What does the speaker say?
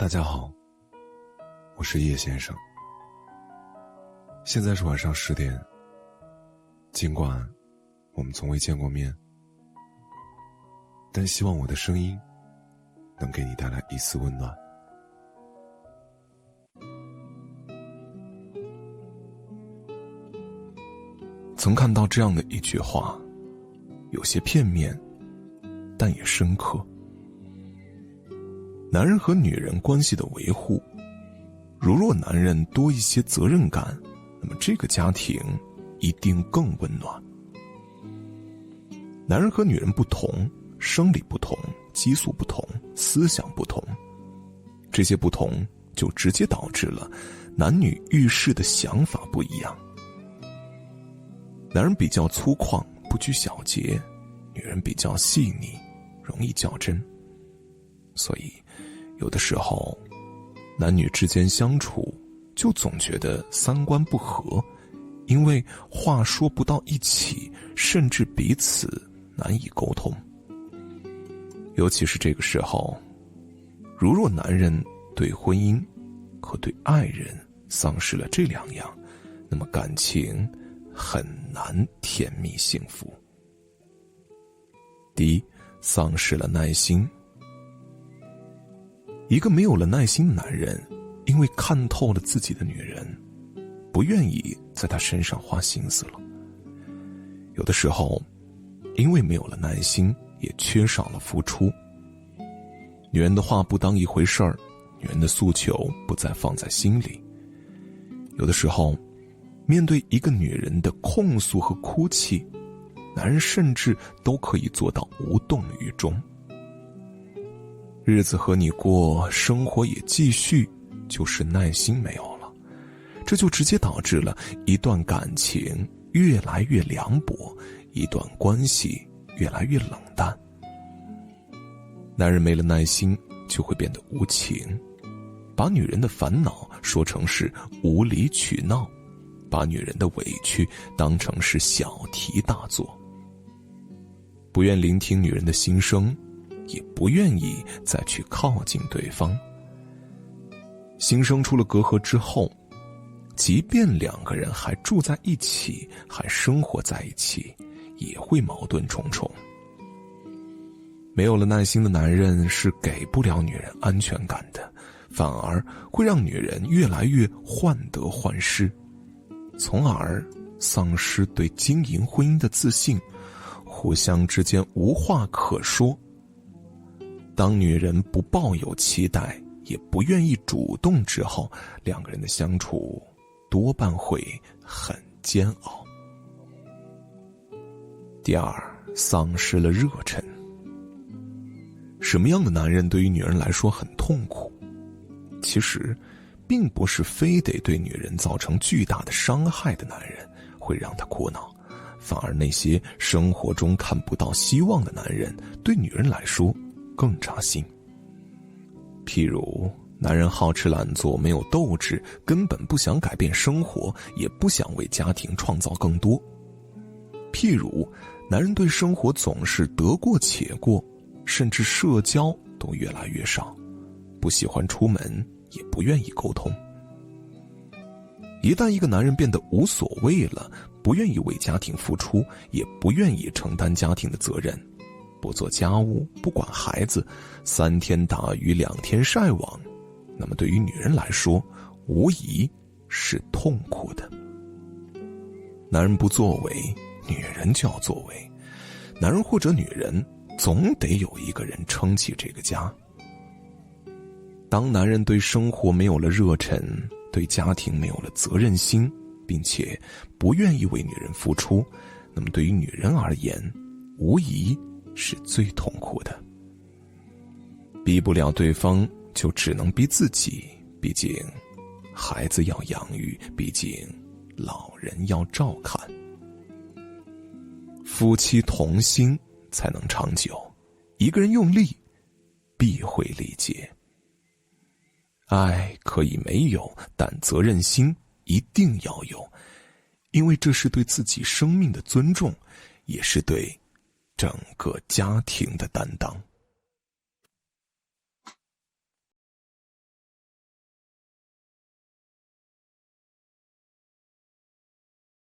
大家好，我是叶先生。现在是晚上10点，尽管我们从未见过面，但希望我的声音能给你带来一丝温暖。曾看到这样的一句话，有些片面，但也深刻。男人和女人关系的维护，如若男人多一些责任感，那么这个家庭一定更温暖。男人和女人不同，生理不同，激素不同，思想不同，这些不同就直接导致了男女遇事的想法不一样。男人比较粗犷，不拘小节，女人比较细腻，容易较真。所以有的时候男女之间相处就总觉得三观不合，因为话说不到一起，甚至彼此难以沟通。尤其是这个时候，如若男人对婚姻和对爱人丧失了这两样，那么感情很难甜蜜幸福。第一，丧失了耐心。一个没有了耐心的男人，因为看透了自己的女人，不愿意在她身上花心思了。有的时候，因为没有了耐心，也缺少了付出。女人的话不当一回事儿，女人的诉求不再放在心里。有的时候，面对一个女人的控诉和哭泣，男人甚至都可以做到无动于衷。日子和你过，生活也继续，就是耐心没有了，这就直接导致了一段感情越来越凉薄，一段关系越来越冷淡。男人没了耐心，就会变得无情，把女人的烦恼说成是无理取闹，把女人的委屈当成是小题大做，不愿聆听女人的心声，也不愿意再去靠近对方。心生出了隔阂之后，即便两个人还住在一起，还生活在一起，也会矛盾重重。没有了耐心的男人是给不了女人安全感的，反而会让女人越来越患得患失，从而丧失对经营婚姻的自信，互相之间无话可说。当女人不抱有期待，也不愿意主动之后，两个人的相处多半会很煎熬。第二，丧失了热忱。什么样的男人对于女人来说很痛苦？其实并不是非得对女人造成巨大的伤害的男人会让她苦恼，反而那些生活中看不到希望的男人对女人来说更扎心。譬如男人好吃懒做，没有斗志，根本不想改变生活，也不想为家庭创造更多。譬如男人对生活总是得过且过，甚至社交都越来越少，不喜欢出门，也不愿意沟通。一旦一个男人变得无所谓了，不愿意为家庭付出，也不愿意承担家庭的责任，不做家务，不管孩子，3天打鱼2天晒网，那么对于女人来说，无疑是痛苦的。男人不作为，女人就要作为，男人或者女人总得有一个人撑起这个家。当男人对生活没有了热忱，对家庭没有了责任心，并且不愿意为女人付出，那么对于女人而言，无疑是最痛苦的。逼不了对方，就只能逼自己，毕竟孩子要养育，毕竟老人要照看。夫妻同心才能长久，一个人用力必会力竭。爱可以没有，但责任心一定要有，因为这是对自己生命的尊重，也是对整个家庭的担当。